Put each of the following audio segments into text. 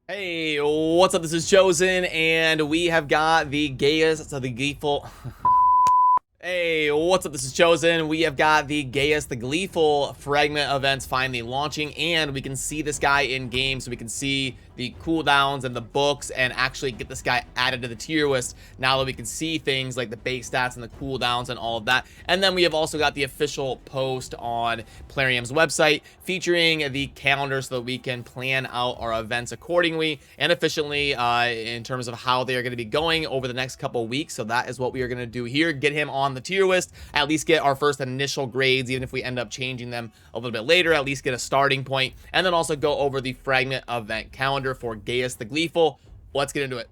Hey, what's up? This is Chosen, and we have got the gayest, the gleeful. Hey, what's up? This is Chosen. We have got the gayest, the gleeful fragment events finally launching, and we can see this guy in game, so we can see the cooldowns and the books and actually get this guy added to the tier list now that we can see things like the base stats and the cooldowns and all of that. And then we have also got the official post on Plarium's website featuring the calendar so that we can plan out our events accordingly and efficiently in terms of how they are going to be going over the next couple of weeks. So that is what we are going to do here. Get him on the tier list, at least get our first initial grades, even if we end up changing them a little bit later, at least get a starting point, and then also go over the fragment event calendar for Gaius the Gleeful. Let's get into it.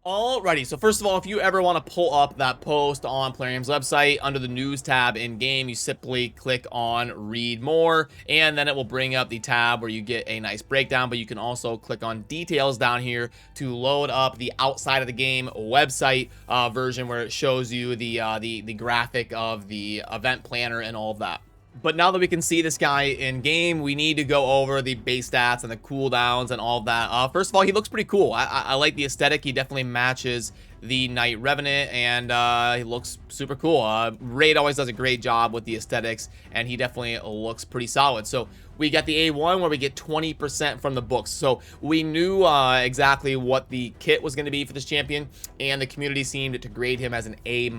Alrighty, so first of all, if you ever want to pull up that post on Plarium's website, under the news tab in game, you simply click on read more, and then it will bring up the tab where you get a nice breakdown. But you can also click on details down here to load up the outside of the game website version, where it shows you the graphic of the event planner and all of that. But now that we can see this guy in game, we need to go over the base stats and the cooldowns and all of that. First of all, he looks pretty cool. I like the aesthetic. He definitely matches the Knight Revenant, and he looks super cool. Raid always does a great job with the aesthetics, and he definitely looks pretty solid. So we got the A1 where we get 20% from the books. So we knew exactly what the kit was going to be for this champion, and the community seemed to grade him as an A-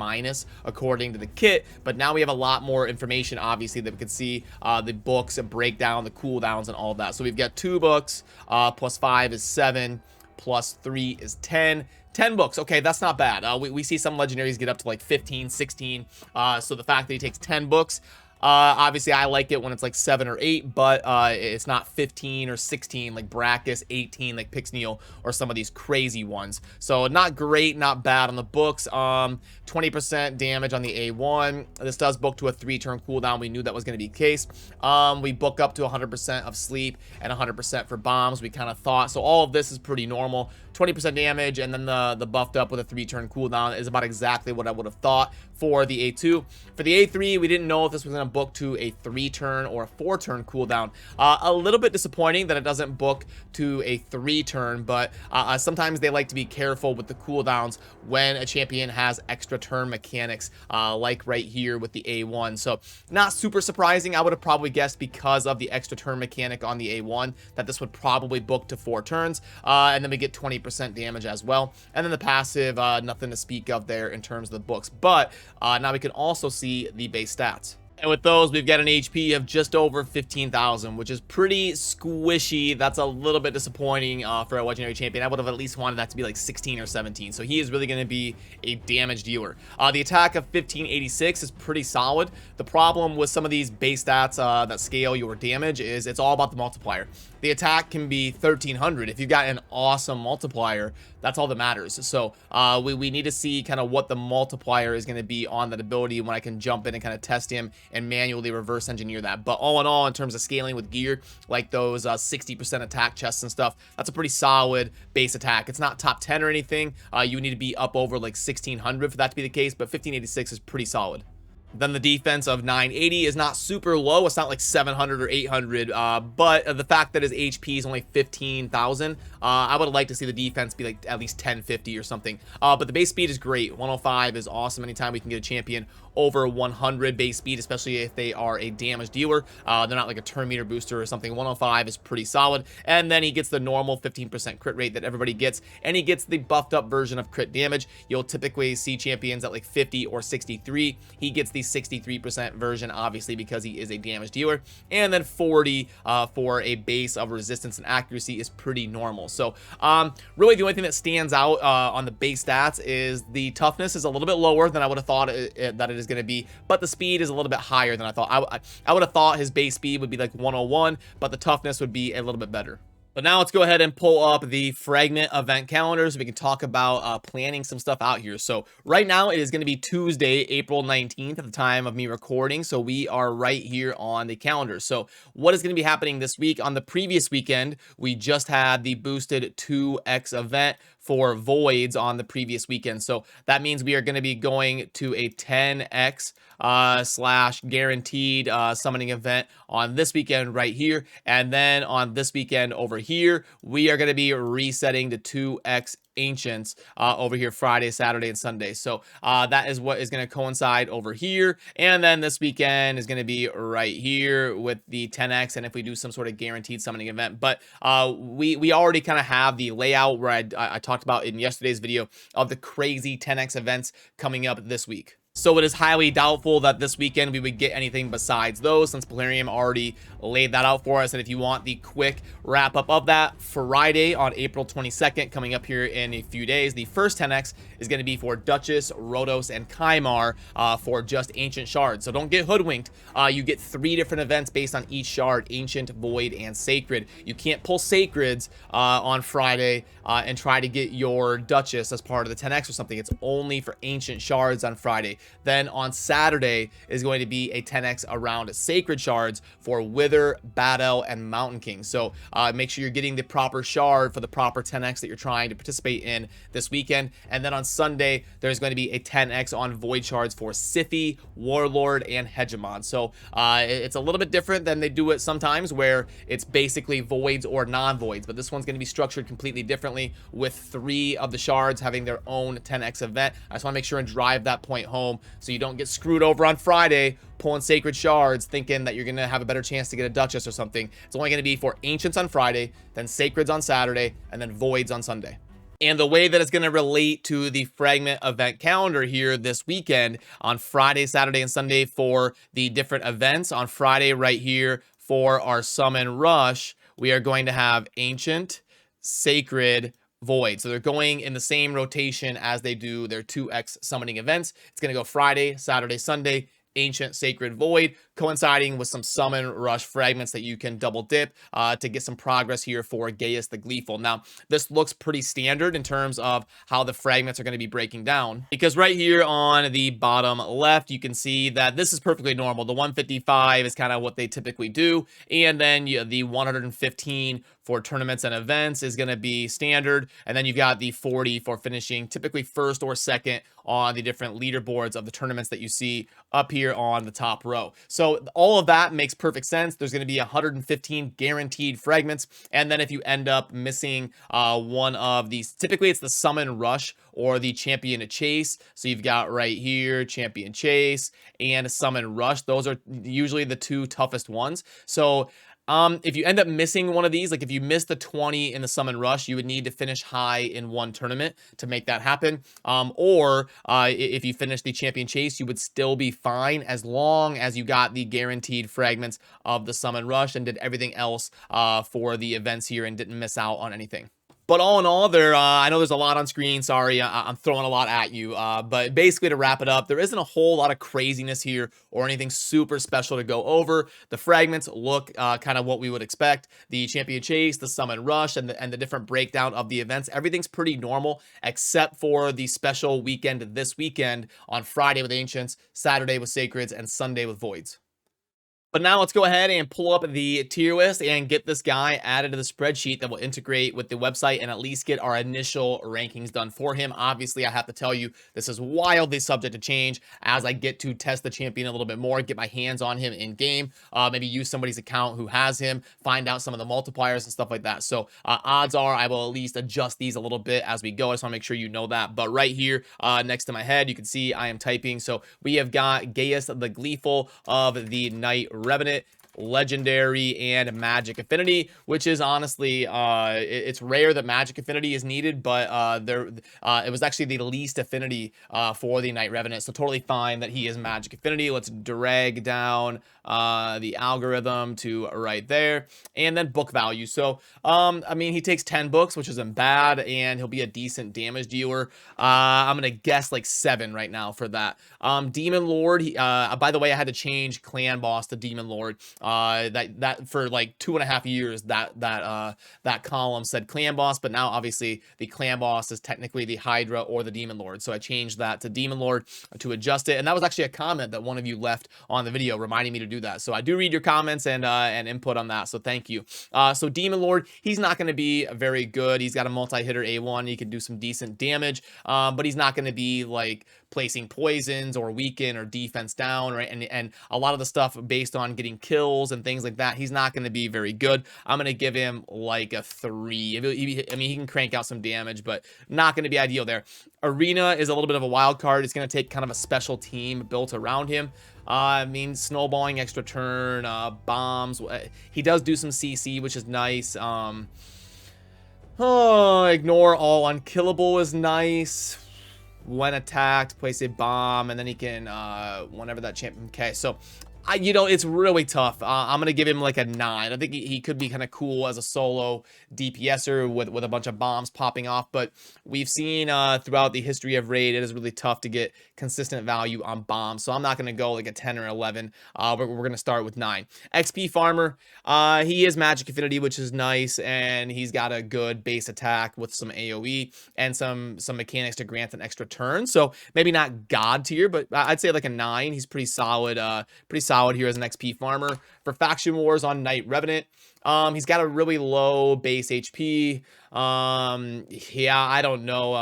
according to the kit. But now we have a lot more information, obviously, that we can see the books and breakdown, the cooldowns, and all of that. So we've got 2 books, plus 5 is 7, plus 3 is 10. 10 books. Okay, that's not bad. We see some legendaries get up to like 15, 16. So the fact that he takes 10 books, obviously I like it when it's like 7 or 8, but it's not 15 or 16 like Brackus, 18 like Pixneal, or some of these crazy ones. So not great, not bad on the books. 20% damage on the A1. This does book to a 3-turn cooldown. We knew that was going to be the case. We book up to 100% of sleep and 100% for bombs. We kind of thought. So all of this is pretty normal. 20% damage, and then the buffed up with a 3-turn cooldown is about exactly what I would have thought for the A2. For the A3, we didn't know if this was going to book to a 3-turn or a 4-turn cooldown. A little bit disappointing that it doesn't book to a 3-turn, but sometimes they like to be careful with the cooldowns when a champion has extra turn mechanics, like right here with the A1. So not super surprising. I would have probably guessed, because of the extra turn mechanic on the A1, that this would probably book to 4 turns, and then we get 20% damage as well. And then the passive, nothing to speak of there in terms of the books. But now we can also see the base stats. And with those, we've got an HP of just over 15,000, which is pretty squishy. That's a little bit disappointing for a legendary champion. I would have at least wanted that to be like 16 or 17. So he is really going to be a damage dealer. The attack of 1586 is pretty solid. The problem with some of these base stats that scale your damage is it's all about the multiplier. The attack can be 1300. If you've got an awesome multiplier, that's all that matters. So we need to see kind of what the multiplier is going to be on that ability when I can jump in and kind of test him and manually reverse engineer that. But all in all, in terms of scaling with gear, like those 60% attack chests and stuff, that's a pretty solid base attack. It's not top 10 or anything. You need to be up over like 1600 for that to be the case, but 1586 is pretty solid. Then the defense of 980 is not super low. It's not like 700 or 800, but the fact that his HP is only 15,000, I would like to see the defense be like at least 1050 or something. But the base speed is great. 105 is awesome. Anytime we can get a champion over 100 base speed, especially if they are a damage dealer, they're not like a turn meter booster or something. 105 is pretty solid. And then he gets the normal 15% crit rate that everybody gets, and he gets the buffed up version of crit damage. You'll typically see champions at like 50 or 63. He gets the 63% version, obviously, because he is a damage dealer. And then 40 for a base of resistance and accuracy is pretty normal. So really the only thing that stands out on the base stats is the toughness is a little bit lower than I would have thought that it is going to be, but the speed is a little bit higher than I thought. I would have thought his base speed would be like 101, but the toughness would be a little bit better. But now let's go ahead and pull up the Fragment event calendar so we can talk about planning some stuff out here. So right now it is going to be Tuesday, April 19th at the time of me recording. So we are right here on the calendar. So what is going to be happening this week? On the previous weekend, we just had the boosted 2x event for voids on the previous weekend. So that means we are going to be going to a 10x slash guaranteed summoning event on this weekend right here. And then on this weekend over here, we are going to be resetting to 2x ancients over here Friday, Saturday, and Sunday. So that is what is going to coincide over here. And then this weekend is going to be right here with the 10x, and if we do some sort of guaranteed summoning event. But we already kind of have the layout where I talked about in yesterday's video of the crazy 10x events coming up this week. So it is highly doubtful that this weekend we would get anything besides those, since Plarium already laid that out for us. And if you want the quick wrap up of that, Friday on April 22nd, coming up here in a few days, the first 10x is going to be for Duchess, Rhodos, and Kymar for just ancient shards. So don't get hoodwinked. You get 3 different events based on each shard: ancient, void, and sacred. You can't pull sacreds on Friday and try to get your Duchess as part of the 10x or something. It's only for ancient shards on Friday. Then on Saturday is going to be a 10x around sacred shards for Wither, Battle, and Mountain King. So make sure you're getting the proper shard for the proper 10x that you're trying to participate in this weekend. And then on Sunday, there's going to be a 10x on void shards for Siphi, Warlord, and Hegemon. So it's a little bit different than they do it sometimes, where it's basically voids or non-voids. But this one's going to be structured completely differently, with 3 of the shards having their own 10x event. I just want to make sure and drive that point home, so you don't get screwed over on Friday pulling sacred shards thinking that you're going to have a better chance to get a Duchess or something. It's only going to be for ancients on Friday, then sacreds on Saturday, and then voids on Sunday. And the way that it's going to relate to the Fragment event calendar here this weekend, on Friday, Saturday, and Sunday for the different events. On Friday right here for our Summon Rush, we are going to have Ancient, Sacred, Void. So they're going in the same rotation as they do their 2x summoning events. It's going to go Friday, Saturday, Sunday, Ancient, Sacred, Void, coinciding with some Summon Rush fragments that you can double dip to get some progress here for Gaius the Gleeful. Now, this looks pretty standard in terms of how the fragments are going to be breaking down, because right here on the bottom left, you can see that this is perfectly normal. The 155 is kind of what they typically do, and then the 115 for tournaments and events is going to be standard, and then you've got the 40 for finishing typically first or second on the different leaderboards of the tournaments that you see up here on the top row. So all of that makes perfect sense. There's going to be 115 guaranteed fragments, and then if you end up missing one of these, typically it's the Summon Rush or the Champion Chase. So you've got right here Champion Chase and Summon Rush. Those are usually the 2 toughest ones. So if you end up missing one of these, like if you miss the 20 in the Summon Rush, you would need to finish high in one tournament to make that happen. Or if you finish the Champion Chase, you would still be fine as long as you got the guaranteed fragments of the Summon Rush and did everything else for the events here and didn't miss out on anything. But all in all, I know there's a lot on screen. Sorry, I'm throwing a lot at you. But basically, to wrap it up, there isn't a whole lot of craziness here or anything super special to go over. The fragments look kind of what we would expect. The Champion Chase, the Summon Rush, and the different breakdown of the events. Everything's pretty normal, except for the special weekend this weekend on Friday with Ancients, Saturday with Sacreds, and Sunday with Voids. But now let's go ahead and pull up the tier list and get this guy added to the spreadsheet that will integrate with the website and at least get our initial rankings done for him. Obviously, I have to tell you, this is wildly subject to change as I get to test the champion a little bit more, get my hands on him in game, maybe use somebody's account who has him, find out some of the multipliers and stuff like that. So odds are I will at least adjust these a little bit as we go. I just want to make sure you know that. But right here next to my head, you can see I am typing. So we have got Gaius the Gleeful of the Night Revenant, Legendary, and Magic Affinity, which is honestly it's rare that Magic Affinity is needed, but it was actually the least affinity for the Night Revenant, so totally fine that he is Magic Affinity. Let's drag down the algorithm to right there, and then book value. So I mean, he takes 10 books, which isn't bad, and he'll be a decent damage dealer. I'm gonna guess like 7 right now for that. Demon Lord, by the way, I had to change Clan Boss to Demon Lord. That for like 2.5 years, that column said Clan Boss, but now obviously the Clan Boss is technically the Hydra or the Demon Lord. So I changed that to Demon Lord to adjust it. And that was actually a comment that one of you left on the video reminding me to do that. So I do read your comments and input on that. So thank you. So Demon Lord, he's not going to be very good. He's got a multi-hitter A1. He can do some decent damage, but he's not going to be like placing poisons or weaken or defense down, right? And a lot of the stuff based on getting kills and things like that, he's not going to be very good. I'm going to give him like a 3. I mean, he can crank out some damage, but not going to be ideal there. Arena is a little bit of a wild card. It's going to take kind of a special team built around him. I mean, snowballing, extra turn, bombs. He does do some CC, which is nice. Oh, ignore all unkillable is nice. When attacked, place a bomb, and then he can, whenever that champion. Okay, so you know, it's really tough. I'm gonna give him like a 9. I think he could be kind of cool as a solo DPSer with a bunch of bombs popping off, but we've seen throughout the history of Raid, it is really tough to get consistent value on bombs, so I'm not gonna go like a 10 or 11. We're gonna start with 9. XP Farmer, he is Magic Affinity, which is nice, and he's got a good base attack with some AoE and some mechanics to grant an extra turn, so maybe not God tier, but I'd say like a 9. He's pretty solid, solid here as an XP farmer. For Faction Wars on Knight Revenant, he's got a really low base HP. Yeah, I don't know.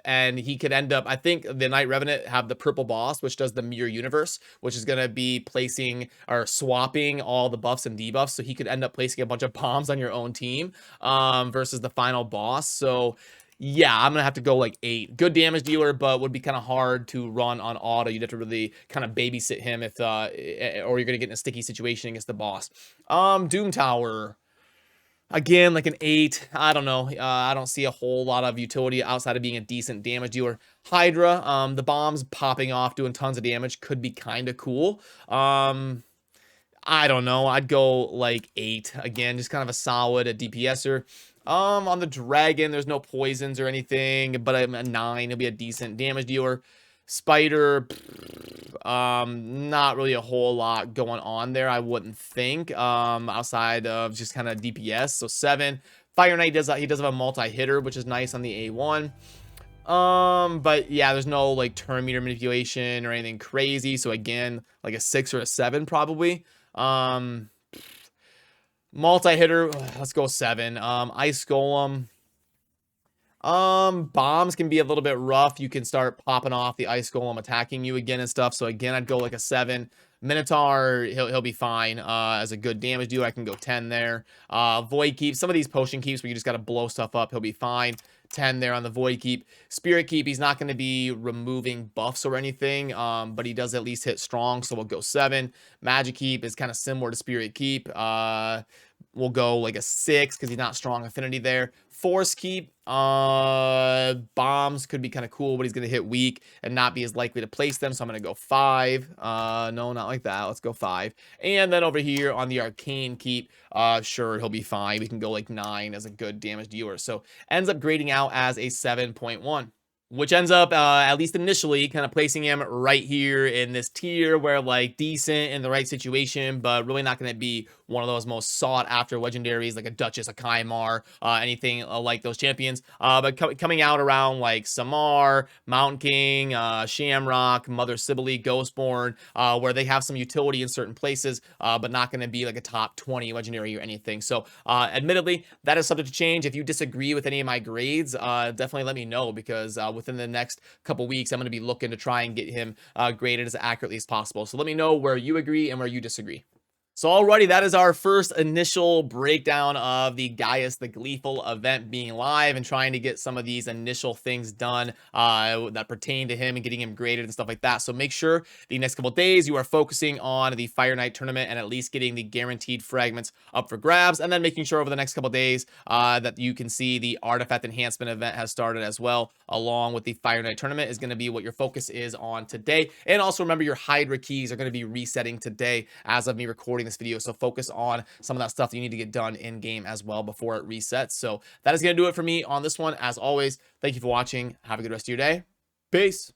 And he could end up, I think the Knight Revenant have the purple boss, which does the mirror universe, which is going to be placing or swapping all the buffs and debuffs. So he could end up placing a bunch of bombs on your own team, versus the final boss. So yeah, I'm gonna have to go like 8. Good damage dealer, but would be kind of hard to run on auto. You'd have to really kind of babysit him if or you're gonna get in a sticky situation against the boss. Doom Tower, again, like an 8. I don't know. I don't see a whole lot of utility outside of being a decent damage dealer. Hydra, the bombs popping off, doing tons of damage could be kind of cool. I don't know. I'd go like 8. Again, just kind of a solid DPSer. On the Dragon, there's no poisons or anything, but I'm a 9. He'll be a decent damage dealer. Spider, not really a whole lot going on there, I wouldn't think, outside of just kind of DPS. So 7. Fire Knight he does have a multi-hitter, which is nice on the A1. But yeah, there's no like turn meter manipulation or anything crazy. So again, like a 6 or a 7 probably. Multi-hitter, let's go 7. Ice Golem. Bombs can be a little bit rough. You can start popping off the Ice Golem attacking you again and stuff. So again, I'd go like a 7. Minotaur, he'll be fine as a good damage dealer. I can go 10 there. Void Keep, some of these potion keeps where you just got to blow stuff up, he'll be fine. 10 there on the Void Keep. Spirit Keep, he's not going to be removing buffs or anything, but he does at least hit strong, so we'll go 7. Magic Keep is kind of similar to Spirit Keep. We'll go like a 6 because he's not strong affinity there. Force Keep, bombs could be kind of cool, but he's going to hit weak and not be as likely to place them, so I'm going to go 5. No, not like that. Let's go 5. And then over here on the Arcane Keep, sure, he'll be fine. We can go like 9 as a good damage dealer. So ends up grading out as a 7.1. Which ends up, at least initially, kind of placing him right here in this tier where, like, decent in the right situation, but really not going to be one of those most sought-after legendaries, like a Duchess, a Kaimar, anything like those champions. But coming out around, like, Samar, Mountain King, Shamrock, Mother Sibylle, Ghostborn, where they have some utility in certain places, but not going to be, like, a top 20 legendary or anything. So, admittedly, that is subject to change. If you disagree with any of my grades, definitely let me know, because within the next couple weeks, I'm going to be looking to try and get him graded as accurately as possible. So let me know where you agree and where you disagree. So alrighty, that is our first initial breakdown of the Gaius the Gleeful event being live and trying to get some of these initial things done that pertain to him and getting him graded and stuff like that. So make sure the next couple days you are focusing on the Fire Knight tournament and at least getting the guaranteed fragments up for grabs, and then making sure over the next couple days that you can see the Artifact Enhancement event has started as well, along with the Fire Knight tournament is going to be what your focus is on today. And also remember, your Hydra keys are going to be resetting today as of me recording this video, so focus on some of that stuff that you need to get done in game as well before it resets. So that is going to do it for me on this one. As always, thank you for watching. Have a good rest of your day. Peace.